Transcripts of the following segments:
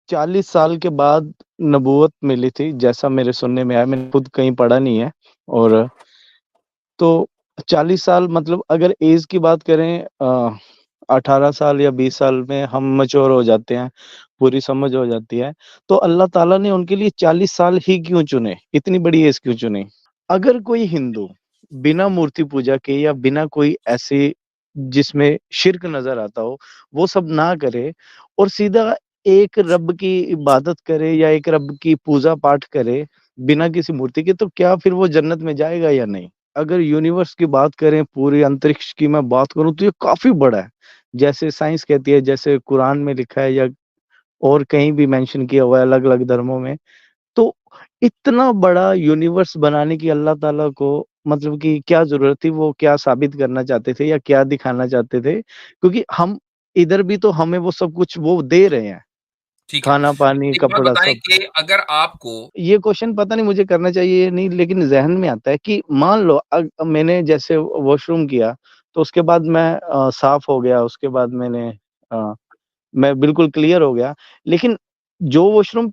40 سال کے بعد نبوت ملی تھی، جیسا میرے سننے میں آیا، میں نے خود کہیں پڑھا نہیں ہے۔ اور تو 40 سال مطلب اگر ایج کی بات کریں، 18 سال یا 20 سال میں ہم میچور ہو جاتے ہیں، پوری سمجھ ہو جاتی ہے، تو اللہ تعالیٰ نے ان کے لیے 40 سال ہی کیوں چنے، اتنی بڑی ایج کیوں چنی؟ اگر کوئی ہندو بنا مورتی پوجا کے یا بنا کوئی ایسی جس میں شرک نظر آتا ہو وہ سب نہ کرے اور سیدھا ایک رب کی عبادت کرے یا ایک رب کی پوجا پاٹ کرے بنا کسی مورتی کے، تو کیا پھر وہ جنت میں جائے گا یا نہیں؟ اگر یونیورس کی بات کریں، پوری انترکش کی میں بات کروں تو یہ کافی بڑا ہے، جیسے سائنس کہتی ہے، جیسے قرآن میں لکھا ہے یا اور کہیں بھی مینشن کیا ہوا ہے الگ الگ دھرموں میں۔ تو اتنا بڑا یونیورس بنانے کی اللہ تعالیٰ کو مطلب کہ کیا ضرورت تھی؟ وہ کیا ثابت کرنا چاہتے تھے یا کیا دکھانا چاہتے تھے؟ کیونکہ ہم ادھر بھی تو ہمیں وہ سب کچھ وہ دے رہے ہیں، ٹھیک ہے، کھانا پانی ایک بات کپڑا بتائیں سب۔ کہ اگر آپ کو یہ کوشچن پتہ نہیں مجھے کرنا چاہیے یا نہیں، لیکن ذہن میں آتا ہے کہ مان لو میں نے جیسے واش روم کیا تو اس کے بعد میں صاف ہو گیا، اس کے بعد میں بالکل کلیئر ہو گیا، لیکن جو واش روم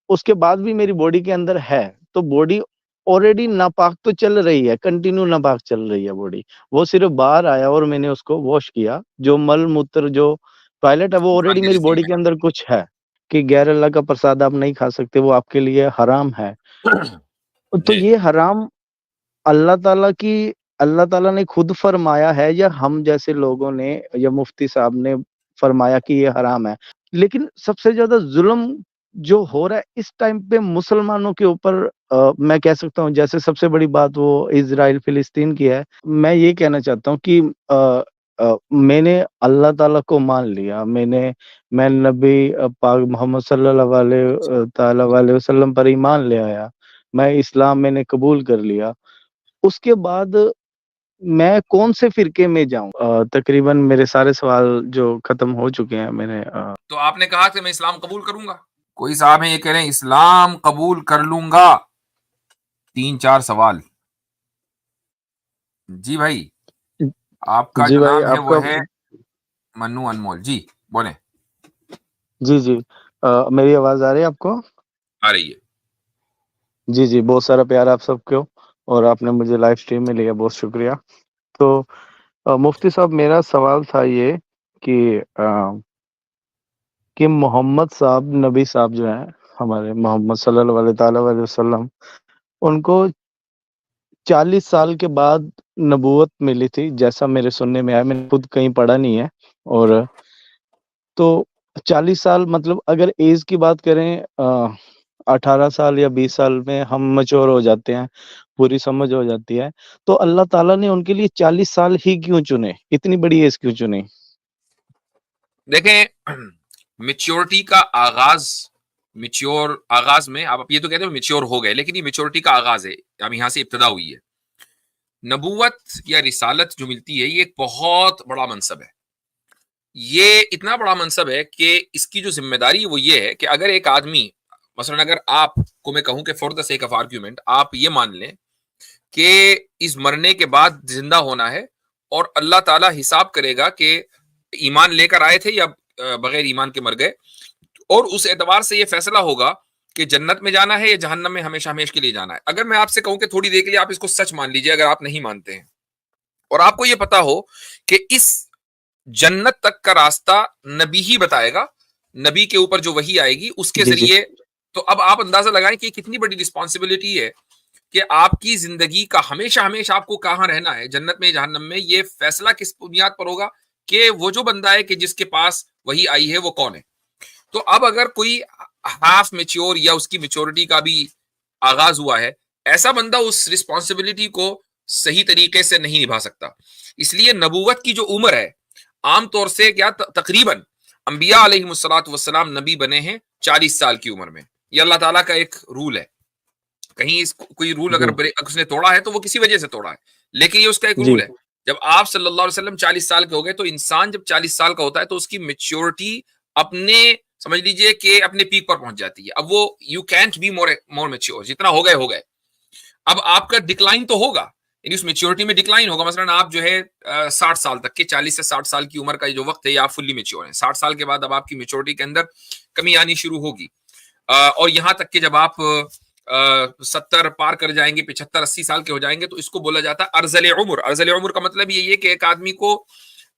اس کے بعد بھی میری باڈی کے اندر ہے، تو باڈی آلریڈی ناپاک تو چل رہی ہے، کنٹینیو ناپاک چل رہی ہے باڈی۔ وہ صرف باہر آیا اور میں نے اس کو واش کیا، جو مل موتر جو ٹوائلٹ ہے وہ انسان آلریڈی کے میری جسم باڈی کے اندر کچھ ہے کہ غیر اللہ کا پرساد آپ نہیں کھا سکتے، وہ آپ کے لیے حرام ہے۔ تو جی یہ حرام اللہ تعالیٰ نے خود فرمایا ہے یا ہم جیسے لوگوں نے یا مفتی صاحب نے فرمایا کہ یہ حرام ہے؟ لیکن سب سے زیادہ ظلم جو ہو رہا ہے اس ٹائم پہ مسلمانوں کے اوپر، میں کہہ سکتا ہوں جیسے سب سے بڑی بات وہ اسرائیل فلسطین کی ہے۔ میں یہ کہنا چاہتا ہوں کہ میں نے اللہ تعالیٰ کو مان لیا، میں نبی پاک محمد صلی اللہ علیہ تعالیٰ علیہ وسلم پر ایمان لے آیا، میں اسلام میں نے قبول کر لیا، اس کے بعد میں کون سے فرقے میں جاؤں؟ تقریباً میرے سارے سوال جو ختم ہو چکے ہیں میں نے تو آپ نے کہا کہ میں اسلام قبول کروں گا، کوئی صاحب ہیں یہ کہہ رہے ہیں اسلام قبول کر لوں گا، 3-4 سوال۔ جی بھائی، آپ کا جی جو بھائی نام ہے آپ وہ کا ہے منو انمول، جی بولیں۔ جی میری آواز آ رہی ہے آپ کو؟ آ رہی ہے۔ جی بہت سارا پیار آپ سب کو، اور آپ نے مجھے لائف سٹریم میں لیا، بہت شکریہ۔ تو مفتی صاحب میرا سوال تھا یہ کہ محمد صاحب نبی صاحب جو ہیں ہمارے محمد صلی اللہ علیہ تعالیٰ علیہ وسلم، ان کو 40 سال کے بعد نبوت ملی تھی، جیسا میرے سننے میں آیا، میں نے خود کہیں پڑھا نہیں ہے۔ اور تو 40 سال مطلب اگر ایج کی بات کریں، 18 سال یا 20 سال میں ہم میچور ہو جاتے ہیں، پوری سمجھ ہو جاتی ہے، تو اللہ تعالیٰ نے ان کے لیے 40 سال ہی کیوں چنے، اتنی بڑی ایج کیوں چنی؟ دیکھیں، میچورٹی کا آغاز میں آپ یہ تو کہتے ہیں میچور ہو گئے، لیکن یہ میچورٹی کا آغاز ہے، اب یہاں سے ابتدا ہوئی ہے۔ نبوت یا رسالت جو ملتی ہے یہ ایک بہت بڑا منصب ہے، یہ اتنا بڑا منصب ہے کہ اس کی جو ذمہ داری وہ یہ ہے کہ اگر ایک آدمی، مثلا اگر آپ کو میں کہوں کہ for the sake of argument آپ یہ مان لیں کہ اس مرنے کے بعد زندہ ہونا ہے اور اللہ تعالیٰ حساب کرے گا کہ ایمان لے کر آئے تھے یا بغیر ایمان کے مر گئے، اور اس اعتبار سے یہ فیصلہ ہوگا کہ جنت میں جانا ہے یا جہنم میں ہمیشہ ہمیشہ کے لیے جانا ہے۔ اگر میں آپ سے کہوں کہ تھوڑی دیر کے لیے آپ اس کو سچ مان لیجئے، اگر آپ نہیں مانتے ہیں، اور آپ کو یہ پتا ہو کہ اس جنت تک کا راستہ نبی ہی بتائے گا، نبی کے اوپر جو وحی آئے گی اس کے جی ذریعے، تو اب آپ اندازہ لگائیں کہ کتنی بڑی رسپانسبلٹی ہے کہ آپ کی زندگی کا ہمیشہ آپ کو کہاں رہنا ہے، جنت میں جہنم میں، یہ فیصلہ کس بنیاد پر ہوگا کہ وہ جو بندہ ہے کہ جس کے پاس وہی آئی ہے وہ کون ہے۔ تو اب اگر کوئی ہاف میچور یا اس کی میچورٹی کا بھی آغاز ہوا ہے، ایسا بندہ اس رسپانسبلٹی کو صحیح طریقے سے نہیں نبھا سکتا۔ اس لیے نبوت کی جو عمر ہے عام طور سے کیا تقریباً انبیاء علیہ السلام نبی بنے ہیں 40 سال کی عمر میں، یہ اللہ تعالیٰ کا ایک رول ہے۔ کہیں کوئی رول اگر اس نے توڑا ہے تو وہ کسی وجہ سے توڑا ہے، لیکن یہ اس کا ایک جی رول ہے۔ جب آپ صلی اللہ علیہ وسلم 40 سال کے ہو گئے تو انسان جب 40 سال کا ہوتا ہے تو اس کی میچورٹی اپنے سمجھ لیجئے کہ اپنے پیک پر پہنچ جاتی ہے۔ اب وہ you can't be more mature, جتنا ہو گئے۔ اب آپ کا ڈکلائن تو ہوگا، یعنی اس میچیورٹی میں ڈکلائن ہوگا. مثلاً آپ جو ہے 60 سال تک کے 40 سے 60 سال کی عمر کا جو وقت ہے یہ آپ فلی میچیور ہیں. 60 سال کے بعد اب آپ کی میچیورٹی کے اندر کمی آنی شروع ہوگی, اور یہاں تک کہ جب آپ 70 پار کر جائیں گے, 75 80 سال کے ہو جائیں گے, تو اس کو بولا جاتا ہے ارذل عمر. ارذل عمر کا مطلب یہ ہے کہ ایک آدمی کو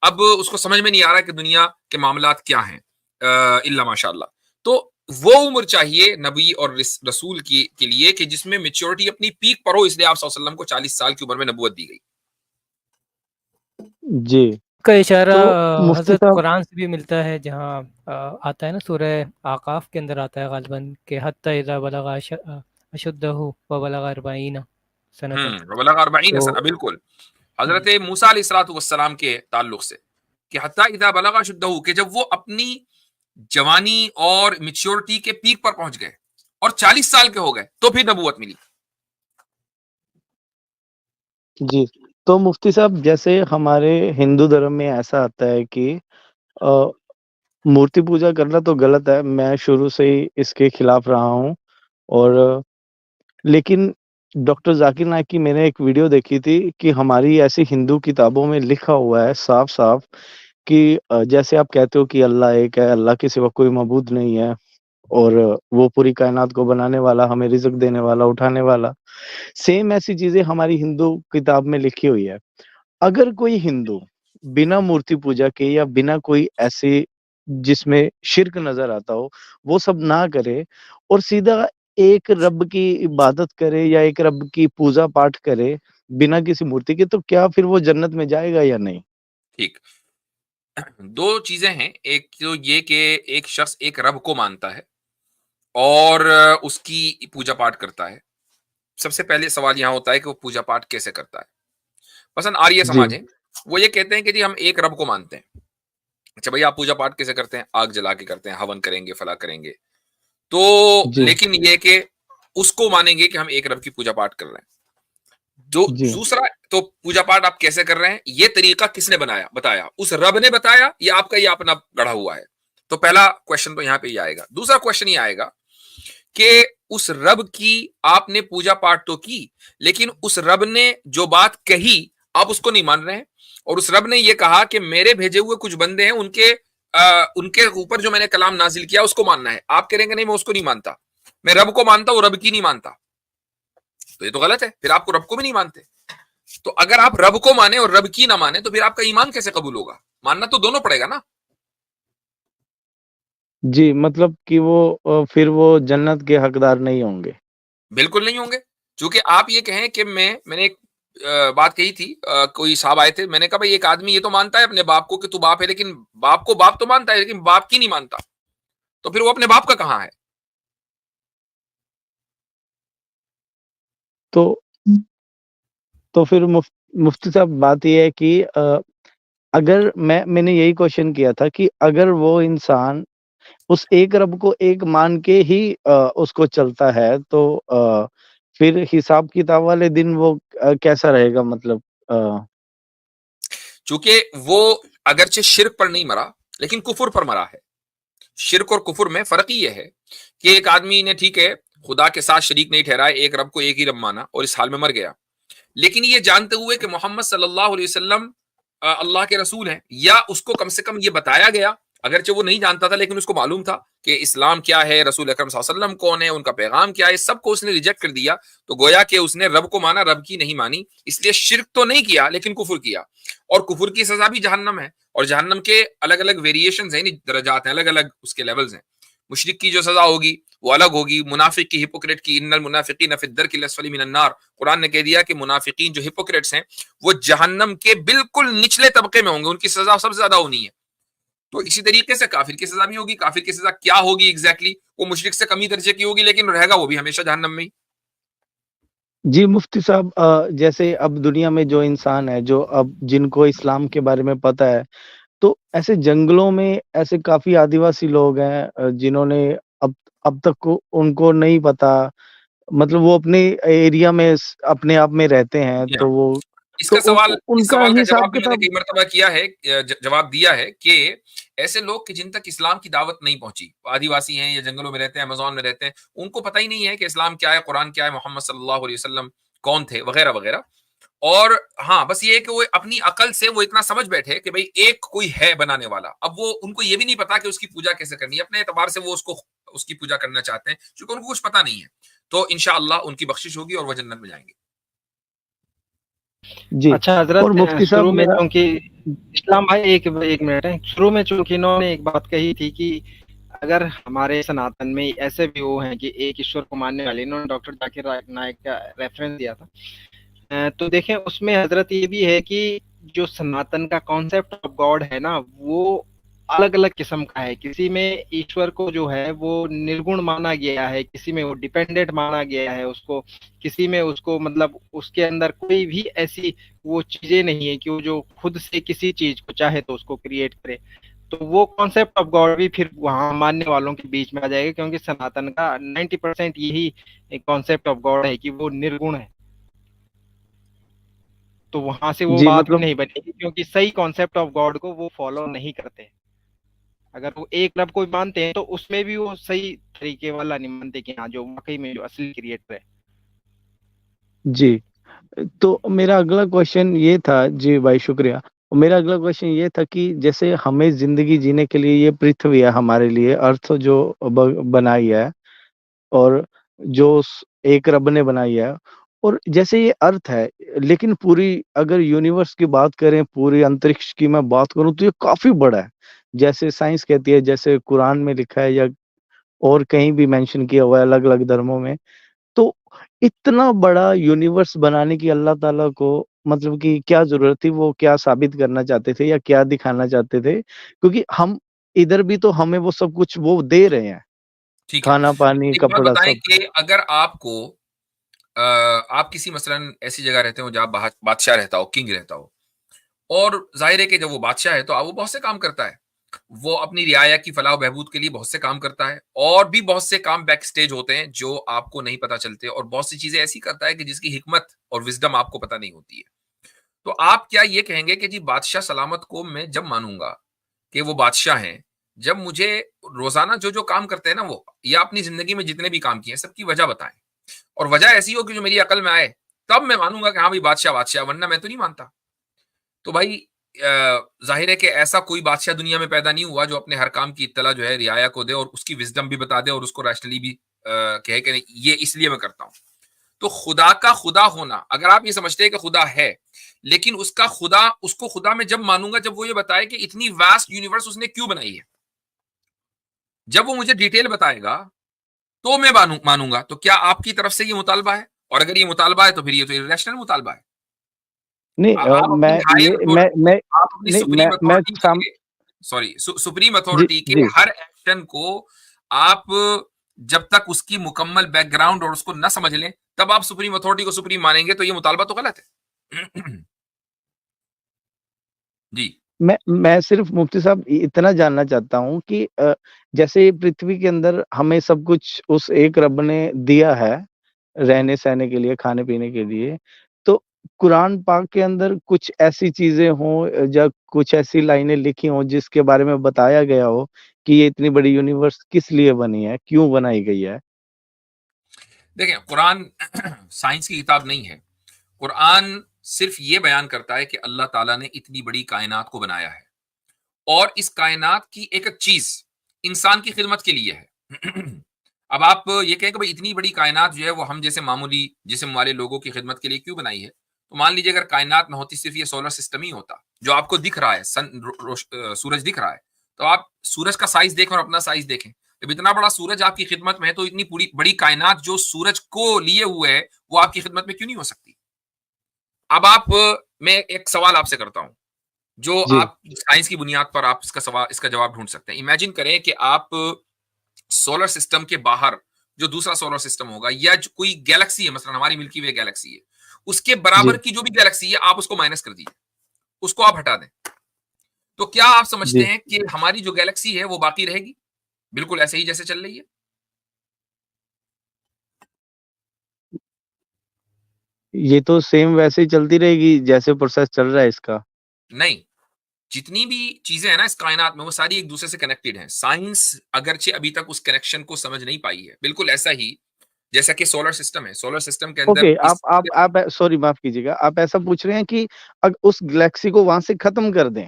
اب اس کو سمجھ میں نہیں آ رہا کہ دنیا کے معاملات کیا ہیں الا ماشاء اللہ. تو وہ عمر چاہیے نبی اور رسول کے لیے کہ جس میں میچیورٹی اپنی پیک پر ہو, اس لیے آپ صلی اللہ علیہ وسلم کو 40 سال کی عمر میں نبوت دی گئی. جی کا اشارہ تو مفتی حضرت صاحب قرآن سے بھی ملتا ہے, جہاں آتا ہے نا سورہ آقاف کے اندر آتا ہے غالباً کہ حتی اذا بلغ اشدہ وبلغ 40 سنتن. وبلغ 40 تو سنہ, بالکل حضرت موسیٰ علیہ الصلوۃ والسلام کے تعلق سے کہ حتی اذا بلغ اشدہ, کہ جب وہ اپنی جوانی اور میچیورٹی کے پیک پر پہنچ گئے اور 40 سال کے ہو گئے تو پھر نبوت ملی. جی تو مفتی صاحب جیسے ہمارے ہندو دھرم میں ایسا آتا ہے کہ مورتی پوجا کرنا تو غلط ہے, میں شروع سے ہی اس کے خلاف رہا ہوں. اور لیکن ڈاکٹر ذاکر نائک کی میں نے ایک ویڈیو دیکھی تھی کہ ہماری ایسی ہندو کتابوں میں لکھا ہوا ہے صاف صاف کہ جیسے آپ کہتے ہو کہ اللہ ایک ہے, اللہ کے سوا کوئی معبود نہیں ہے, اور وہ پوری کائنات کو بنانے والا, ہمیں رزق دینے والا, اٹھانے والا, سیم ایسی چیزیں ہماری ہندو کتاب میں لکھی ہوئی ہے. اگر کوئی ہندو بنا مورتی پوجا کے یا بنا کوئی ایسے جس میں شرک نظر آتا ہو وہ سب نہ کرے اور سیدھا ایک رب کی عبادت کرے یا ایک رب کی پوجا پاٹ کرے بنا کسی مورتی کے, تو کیا پھر وہ جنت میں جائے گا یا نہیں؟ ٹھیک, دو چیزیں ہیں. ایک تو یہ کہ ایک شخص ایک رب کو مانتا ہے اور اس کی پوجا پاٹ کرتا ہے. سب سے پہلے سوال یہاں ہوتا ہے کہ وہ پوجا پاٹ کیسے کرتا ہے. مثلا آریہ جی سماج ہے, وہ یہ کہتے ہیں کہ جی ہم ایک رب کو مانتے ہیں. اچھا بھائی آپ پوجا پاٹ کیسے کرتے ہیں؟ آگ جلا کے کرتے ہیں, ہون کریں گے, فلا کریں گے. تو جی لیکن یہ کہ اس کو مانیں گے کہ ہم ایک رب کی پوجا پاٹ کر رہے ہیں. جو جی دوسرا, تو پوجا پاٹ آپ کیسے کر رہے ہیں, یہ طریقہ کس نے بتایا؟ اس رب نے بتایا یا آپ کا یہ اپنا گڑھا ہوا ہے؟ تو پہلا کوشچن تو یہاں پہ ہی آئے گا. دوسرا کوشچن یہ آئے گا کہ اس رب کی آپ نے پوجا پاٹ تو کی, لیکن اس رب نے جو بات کہی آپ اس کو نہیں مان رہے ہیں. اور اس رب نے یہ کہا کہ میرے بھیجے ہوئے کچھ بندے ہیں, ان کے اوپر جو میں نے کلام نازل کیا اس کو ماننا ہے. آپ کہہ رہے ہیں کہ نہیں میں اس کو نہیں مانتا, میں رب کو مانتا ہوں, رب کی نہیں مانتا. تو یہ تو غلط ہے, پھر آپ کو رب کو بھی نہیں مانتے. تو اگر آپ رب کو مانے اور رب کی نہ مانے تو پھر آپ کا ایمان کیسے قبول ہوگا؟ ماننا تو دونوں پڑے گا نا. جی مطلب کہ وہ پھر وہ جنت کے حقدار نہیں ہوں گے. بالکل نہیں ہوں گے. چونکہ آپ یہ کہیں کہ میں نے ایک بات کہی تھی, کوئی صاحب آئے تھے, میں نے کہا بھائی ایک آدمی یہ تو مانتا ہے اپنے باپ کو کہ تو باپ ہے, لیکن باپ کو باپ تو مانتا ہے لیکن باپ کی نہیں مانتا, تو پھر وہ اپنے باپ کا کہاں ہے؟ تو پھر مفتی صاحب بات یہ ہے کہ اگر میں نے یہی کوشچن کیا تھا کہ اگر وہ انسان اس ایک رب کو ایک مان کے ہی اس کو چلتا ہے تو پھر حساب کتاب والے دن وہ کیسا رہے گا؟ مطلب چونکہ وہ اگرچہ شرک پر نہیں مرا لیکن کفر پر مرا ہے. شرک اور کفر میں فرق ہی یہ ہے کہ ایک آدمی نے ٹھیک ہے خدا کے ساتھ شریک نہیں ٹھہرایا, ایک رب کو ایک ہی رب مانا اور اس حال میں مر گیا, لیکن یہ جانتے ہوئے کہ محمد صلی اللہ علیہ وسلم اللہ کے رسول ہیں, یا اس کو کم سے کم یہ بتایا گیا, اگرچہ وہ نہیں جانتا تھا لیکن اس کو معلوم تھا کہ اسلام کیا ہے, رسول اکرم صلی اللہ علیہ وسلم کون ہے, ان کا پیغام کیا ہے, سب کو اس نے ریجیکٹ کر دیا. تو گویا کہ اس نے رب کو مانا, رب کی نہیں مانی. اس لیے شرک تو نہیں کیا لیکن کفر کیا, اور کفر کی سزا بھی جہنم ہے. اور جہنم کے الگ الگ ویریشنز ہیں, درجات ہیں, الگ الگ اس کے لیولز ہیں. مشرک کی جو سزا ہوگی وہ الگ ہوگی, منافق کی, ہپوکریٹ کی, ان المنافقین فی الدرک الاسفل من النار. قرآن نے کہہ دیا کہ منافقین جو ہپوکریٹس ہیں وہ جہنم کے بالکل نچلے طبقے میں ہوں گے, ان کی سزا سب سے زیادہ ہونی ہے. تو اسی طریقے سے کافر کی سزا بھی ہوگی. کافر کی سزا کیا ہوگی ایگزیکٹلی, وہ مشرک سے کمی درجے کی ہوگی لیکن رہے گا وہ بھی ہمیشہ جہنم میں ہی. جی مفتی صاحب جیسے اب دنیا میں جو انسان ہے جو اب جن کو اسلام کے بارے میں پتہ ہے, تو ایسے جنگلوں میں ایسے کافی آدیواسی لوگ ہیں جنہوں نے اب تک ان کو نہیں پتا, مطلب وہ اپنے ایریا میں اپنے آپ میں رہتے ہیں, Yeah. تو وہ اس تو کا سوال ان اس کا سوال کا حساب جواب بھی میں نے کتاب. کئی مرتبہ کیا ہے, جواب دیا ہے کہ ایسے لوگ کہ جن تک اسلام کی دعوت نہیں پہنچی, آدیواسی ہیں یا جنگلوں میں رہتے ہیں, امازون میں رہتے ہیں, ان کو پتہ ہی نہیں ہے کہ اسلام کیا ہے, قرآن کیا ہے, محمد صلی اللہ علیہ وسلم کون تھے, وغیرہ وغیرہ. اور ہاں بس یہ ہے کہ وہ اپنی عقل سے وہ اتنا سمجھ بیٹھے کہ بھئی ایک کوئی ہے بنانے والا. اب وہ ان کو یہ بھی نہیں پتا کہ اس کی پوجا کیسے کرنی ہے. اپنے اعتبار سے وہ اس کی پوجا کرنا چاہتے ہیں کیونکہ ان کو کچھ پتا نہیں ہے. تو انشاءاللہ ان کی بخشش ہوگی اور وہ جنت میں جائیں گے. جی. اچھا اور حضرت، مفتی صاحب شروع میں میرا چونکہ اسلام بھائی ایک منٹ ہے، شروع میں چونکہ انہوں نے ایک بات کہی تھی کہ اگر ہمارے سناتن میں ایسے بھی وہ ہیں کہ ایک ایشور کو ماننے والے، انہوں نے ڈاکٹر ذاکر نائک کا ریفرنس دیا تھا. تو دیکھیں اس میں حضرت یہ بھی ہے کہ جو سناتن کا کانسیپٹ آف گاڈ ہے نا، وہ الگ الگ قسم کا ہے. کسی میں ایشور کو جو ہے وہ نرگن مانا گیا ہے، کسی میں وہ ڈیپینڈنٹ مانا گیا ہے اس کو، کسی میں اس کو مطلب اس کے اندر کوئی بھی ایسی وہ چیزیں نہیں ہے کہ وہ جو خود سے کسی چیز کو چاہے تو اس کو کریٹ کرے. تو وہ کانسیپٹ آف گاڈ بھی پھر وہاں ماننے والوں کے بیچ میں آ جائے گا، کیونکہ سناتن کا 90% یہی کانسیپٹ آف گاڈ ہے کہ وہ نرگن ہے. تو وہاں سے وہ جی بات بھی مطلب نہیں بنے گی، کیونکہ صحیح کانسیپٹ آف گاڈ کو وہ فالو نہیں کرتے. اگر وہ ایک رب کو مانتے ہیں تو اس میں بھی وہ صحیح طریقے والا نہیں مانتے کہ ہاں جو واقعی میں جو اصلی کریٹر ہے. جی. تو میرا اگلا کوشچن یہ تھا، جی بھائی شکریہ. میرا اگلا کوشچن یہ تھا کہ جیسے ہمیں زندگی جینے کے لیے یہ پرتھوی ہے ہمارے لیے، ارتھ جو بنائی ہے اور جو ایک رب نے بنائی ہے، اور جیسے یہ ارتھ ہے، لیکن پوری اگر یونیورس کی بات کریں، پوری انترکش کی میں بات کروں تو یہ کافی بڑا ہے. جیسے سائنس کہتی ہے، جیسے قرآن میں لکھا ہے یا اور کہیں بھی مینشن کیا ہوا ہے الگ الگ دھرموں میں. تو اتنا بڑا یونیورس بنانے کی اللہ تعالیٰ کو مطلب کہ کیا ضرورت تھی؟ وہ کیا ثابت کرنا چاہتے تھے یا کیا دکھانا چاہتے تھے؟ کیونکہ ہم ادھر بھی تو ہمیں وہ سب کچھ وہ دے رہے ہیں، ٹھیک ہے. کھانا پانی ایک بات کپڑا بتائیں سب. کہ اگر آپ کو آپ کسی مثلاً ایسی جگہ رہتے ہو جہاں بادشاہ رہتا ہو، کنگ رہتا ہو، اور ظاہر ہے کہ جب وہ بادشاہ ہے تو وہ بہت سے کام کرتا ہے. وہ اپنی رعایا کی فلاح و بہبود کے لیے بہت سے کام کرتا ہے، اور بھی بہت سے کام بیک سٹیج ہوتے ہیں جو آپ کو نہیں پتا چلتے، اور بہت سی چیزیں ایسی کرتا ہے کہ جس کی حکمت اور وزڈم آپ کو پتا نہیں ہوتی ہے. تو آپ کیا یہ کہیں گے کہ جی بادشاہ سلامت کو میں جب مانوں گا کہ وہ بادشاہ ہیں، جب مجھے روزانہ جو کام کرتے ہیں نا وہ، یا اپنی زندگی میں جتنے بھی کام کیے ہیں سب کی وجہ بتائیں، اور وجہ ایسی ہو کہ جو میری عقل میں آئے، تب میں مانوں گا کہ ہاں بھائی بادشاہ، ورنہ میں تو نہیں مانتا. تو بھائی ظاہر ہے کہ ایسا کوئی بادشاہ دنیا میں پیدا نہیں ہوا جو اپنے ہر کام کی اطلاع جو ہے رعایا کو دے اور اس کی وزڈم بھی بتا دے اور اس کو ریشنلی بھی کہے کہ یہ اس لیے میں کرتا ہوں. تو خدا کا خدا ہونا، اگر آپ یہ سمجھتے ہیں کہ خدا ہے، لیکن اس کو خدا میں جب مانوں گا جب وہ یہ بتائے کہ اتنی واسٹ یونیورس اس نے کیوں بنائی ہے، جب وہ مجھے ڈیٹیل بتائے گا تو میں مانوں گا. تو کیا آپ کی طرف سے یہ مطالبہ ہے؟ اور اگر یہ مطالبہ ہے تو پھر یہ تو ریشنل مطالبہ ہے. آپ نہیں اپنی ہائر اتھارٹی، آپ اپنی نہیں سپریم اتھارٹی کے سپریم جی اتھارٹی کے جی ہر ایکشن کو آپ جب تک اس کی مکمل بیک گراؤنڈ اور اس کو نہ سمجھ لیں تب آپ سپریم اتھارٹی کو سپریم مانیں گے، تو یہ مطالبہ تو غلط ہے. جی میں صرف مفتی صاحب اتنا جاننا چاہتا ہوں کہ جیسے پرتھوی کے اندر ہمیں سب کچھ اس ایک رب نے دیا ہے رہنے سہنے کے لیے، کھانے پینے کے لیے، تو قرآن پاک کے اندر کچھ ایسی چیزیں ہوں یا کچھ ایسی لائنیں لکھی ہوں جس کے بارے میں بتایا گیا ہو کہ یہ اتنی بڑی یونیورس کس لیے بنی ہے، کیوں بنائی گئی ہے؟ دیکھیں، قرآن سائنس کی کتاب نہیں ہے. قرآن صرف یہ بیان کرتا ہے کہ اللہ تعالیٰ نے اتنی بڑی کائنات کو بنایا ہے، اور اس کائنات کی ایک ایک چیز انسان کی خدمت کے لیے ہے. اب آپ یہ کہیں کہ بھائی اتنی بڑی کائنات جو ہے وہ ہم جیسے معمولی جسم والے لوگوں کی خدمت کے لیے کیوں بنائی ہے؟ تو مان لیجیے اگر کائنات نہ ہوتی، صرف یہ سولر سسٹم ہی ہوتا جو آپ کو دکھ رہا ہے، سورج دکھ رہا ہے، تو آپ سورج کا سائز دیکھیں اور اپنا سائز دیکھیں. جب اتنا بڑا سورج آپ کی خدمت میں ہے تو اتنی بڑی کائنات جو سورج کو لیے ہوئے ہے وہ آپ کی خدمت میں کیوں نہیں ہو سکتی؟ اب میں ایک سوال آپ سے کرتا ہوں جو جی آپ سائنس کی بنیاد پر آپ اس کا جواب ڈھونڈ سکتے ہیں. امیجن کریں کہ آپ سولر سسٹم کے باہر جو دوسرا سولر سسٹم ہوگا یا جو کوئی گیلیکسی ہے، مثلا ہماری ملکی وے گیلیکسی ہے، اس کے برابر جی کی جو بھی گیلیکسی ہے آپ اس کو مائنس کر دیجیے، اس کو آپ ہٹا دیں، تو کیا آپ سمجھتے جی ہیں کہ ہماری جو گیلیکسی ہے وہ باقی رہے گی بالکل ایسے ہی جیسے چل رہی ہے؟ یہ تو سیم ویسے ہی چلتی رہے گی جیسے پروسیس چل رہا ہے اس کا. نہیں، جتنی بھی چیزیں ہیں نا اس کائنات میں وہ ساری ایک دوسرے سے کنیکٹڈ ہیں. سائنس اگرچہ ابھی تک اس کنیکشن کو سمجھ نہیں پائی ہے. بالکل ایسا ہی جیسا کہ سولر سسٹم ہے, سولر سسٹم کے اندر اوکے, آپ سوری معاف کیجیے گا, آپ ایسا پوچھ رہے ہیں کہ اس گلیکسی کو وہاں سے ختم کر دیں؟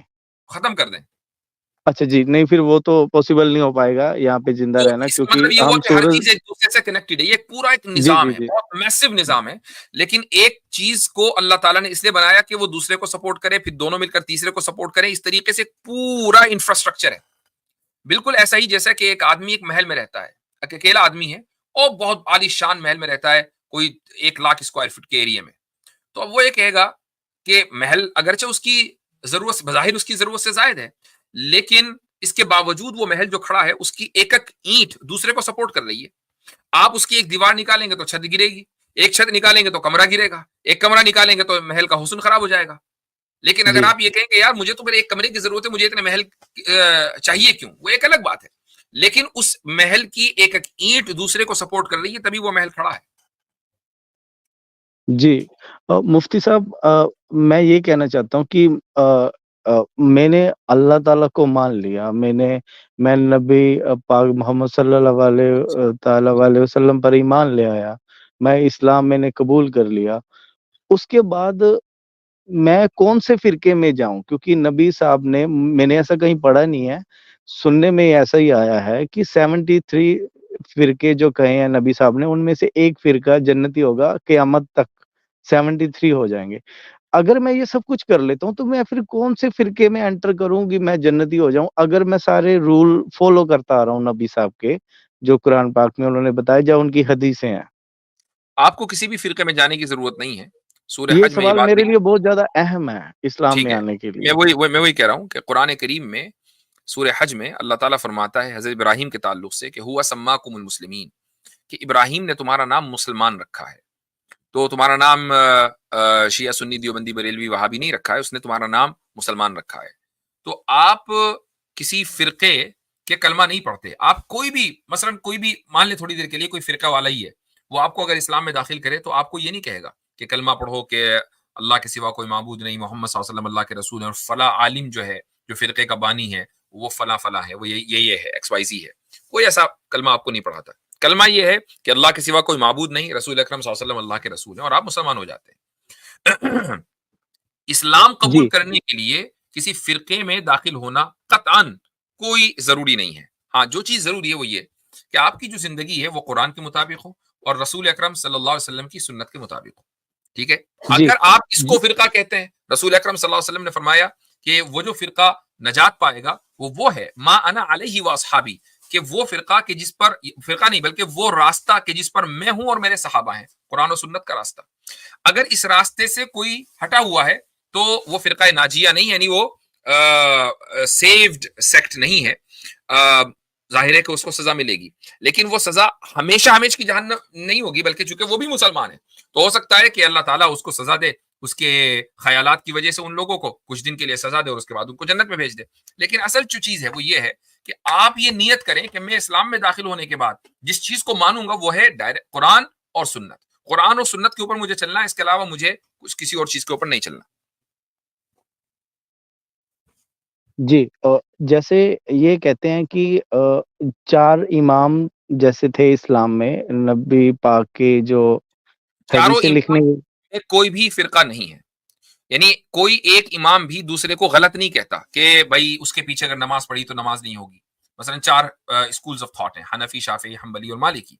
ختم کر دیں. اچھا جی, نہیں پھر وہ تو پاسبل نہیں ہو پائے گا یہاں پہ زندہ تو رہنا, اس کا کیونکہ مطلب یہ ہوا ہم کہ ہر سورج. چیز ایک دوسرے سے کنیکٹڈ ہے, یہ پورا ایک جی نظام جی ہے, جی بہت میسو نظام ہے, لیکن ایک چیز کو اللہ تعالیٰ نے اس لیے بنایا کہ وہ دوسرے کو سپورٹ کرے, پھر دونوں مل کر تیسرے کو سپورٹ کریں, اس طریقے سے پورا انفراسٹرکچر ہے. بالکل ایسا ہی جیسا کہ ایک آدمی ایک محل میں رہتا ہے, اکیلا آدمی ہے اور بہت عالی شان محل میں رہتا ہے, کوئی 1,00,000 اسکوائر فٹ کے ایریا میں. تو اب وہ یہ کہے گا کہ محل اگرچہ اس کی ضرورت بظاہر اس کی ضرورت سے زائد ہے, لیکن اس کے باوجود وہ محل جو کھڑا ہے اس کی ایک ایک اینٹ دوسرے کو سپورٹ کر رہی ہے. آپ اس کی ایک دیوار نکالیں گے تو چھت گرے گی, ایک چھت نکالیں گے تو کمرہ گرے گا, ایک کمرہ نکالیں گے تو محل کا حسن خراب ہو جائے گا. لیکن اگر جی آپ یہ کہیں کہ یار مجھے تو میرے ایک کمرے کی ضرورت ہے, مجھے اتنے محل چاہیے کیوں, وہ ایک الگ بات ہے, لیکن اس محل کی ایک ایک اینٹ دوسرے کو سپورٹ کر رہی ہے, تبھی وہ محل کھڑا ہے. جی, مفتی صاحب میں یہ کہنا چاہتا ہوں کہ میں نے اللہ تعالیٰ کو مان لیا, میں نبی پاک محمد صلی اللہ علیہ تعالیٰ علیہ وسلم پر ایمان لے آیا, میں اسلام میں نے قبول کر لیا. اس کے بعد میں کون سے فرقے میں جاؤں, کیونکہ نبی صاحب نے, میں نے ایسا کہیں پڑھا نہیں ہے, سننے میں ایسا ہی آیا ہے کہ 73 فرقے جو کہے ہیں نبی صاحب نے, ان میں سے ایک فرقہ جنتی ہوگا, قیامت تک 73 ہو جائیں گے. اگر میں یہ سب کچھ کر لیتا ہوں تو میں پھر کون سے فرقے میں انٹر کروں کہ میں جنتی ہو جاؤں, اگر میں سارے رول فالو کرتا آ رہا ہوں نبی صاحب کے جو قرآن پاک میں انہوں نے بتایا, جو ان کی حدیثیں ہیں. آپ کو کسی بھی فرقے میں جانے کی ضرورت نہیں ہے. سورہ یہ حج میں یہ سوال بات میرے نہیں, لیے بہت زیادہ اہم ہے اسلام ٹھیک میں ہے, آنے کے میں لیے. وہی کہہ رہا ہوں کہ قرآن کریم میں سورہ حج میں اللہ تعالیٰ فرماتا ہے حضرت ابراہیم کے تعلق سے کہ ہوا سماکم المسلمین, کہ ابراہیم نے تمہارا نام مسلمان رکھا ہے. تو تمہارا نام شیعہ سنی دیوبندی بریلوی وہابی نہیں رکھا ہے, اس نے تمہارا نام مسلمان رکھا ہے. تو آپ کسی فرقے کے کلمہ نہیں پڑھتے, آپ کوئی بھی مثلا کوئی بھی مان لے تھوڑی دیر کے لیے کوئی فرقہ والا ہی ہے, وہ آپ کو اگر اسلام میں داخل کرے تو آپ کو یہ نہیں کہے گا کہ کلمہ پڑھو کہ اللہ کے سوا کوئی معبود نہیں, محمد صلی اللہ علیہ وسلم اللہ کے رسول ہیں, اور فلاں عالم جو ہے جو فرقے کا بانی ہے وہ فلاں فلاں ہے, وہ یہ ہے XYZ ہے. کوئی ایسا کلمہ آپ کو نہیں پڑھاتا. کلمہ یہ ہے کہ اللہ کے سوا کوئی معبود نہیں, رسول اکرم صلی اللہ علیہ وسلم اللہ کے رسول ہیں, اور آپ مسلمان ہو جاتے ہیں. اسلام قبول جی کرنے کے لیے کسی فرقے میں داخل ہونا قطعاً کوئی ضروری نہیں ہے. ہاں, جو چیز ضروری ہے وہ یہ کہ آپ کی جو زندگی ہے وہ قرآن کے مطابق ہو اور رسول اکرم صلی اللہ علیہ وسلم کی سنت کے مطابق ہو. ٹھیک ہے, جی اگر آپ اس جی کو فرقہ کہتے ہیں, رسول اکرم صلی اللہ علیہ وسلم نے فرمایا کہ وہ جو فرقہ نجات پائے گا وہ ہے ما انا علیہ و اصحابی, کہ وہ فرقہ کہ جس پر, فرقہ نہیں بلکہ وہ راستہ کہ جس پر میں ہوں اور میرے صحابہ ہیں, قرآن و سنت کا راستہ. اگر اس راستے سے کوئی ہٹا ہوا ہے تو وہ فرقہ ناجیہ نہیں, یعنی وہ سیوڈ سیکٹ نہیں ہے. ظاہر ہے کہ اس کو سزا ملے گی, لیکن وہ سزا ہمیشہ ہمیشہ کی جہنم نہیں ہوگی, بلکہ چونکہ وہ بھی مسلمان ہے تو ہو سکتا ہے کہ اللہ تعالیٰ اس کو سزا دے, اس کے خیالات کی وجہ سے ان لوگوں کو کچھ دن کے لیے سزا دے اور اس کے بعد ان کو جنت میں بھیج دے. لیکن اصل جو چیز ہے وہ یہ ہے کہ آپ یہ نیت کریں کہ میں اسلام میں داخل ہونے کے بعد جس چیز کو مانوں گا وہ ہے ڈائریکٹ قرآن اور سنت. قرآن اور سنت کے اوپر مجھے چلنا ہے, اس کے علاوہ مجھے کسی اور چیز کے اوپر نہیں چلنا. جی, جیسے یہ کہتے ہیں کہ 4 امام جیسے تھے اسلام میں, نبی پاک کے جو چاروں حدیثیں لکھنے. امام میں کوئی بھی فرقہ نہیں ہے, یعنی کوئی ایک امام بھی دوسرے کو غلط نہیں کہتا کہ بھائی اس کے پیچھے اگر نماز پڑھی تو نماز نہیں ہوگی. مثلا 4 اسکولز آف تھاٹ ہیں, حنفی, شافعی, حنبلی اور مالکی.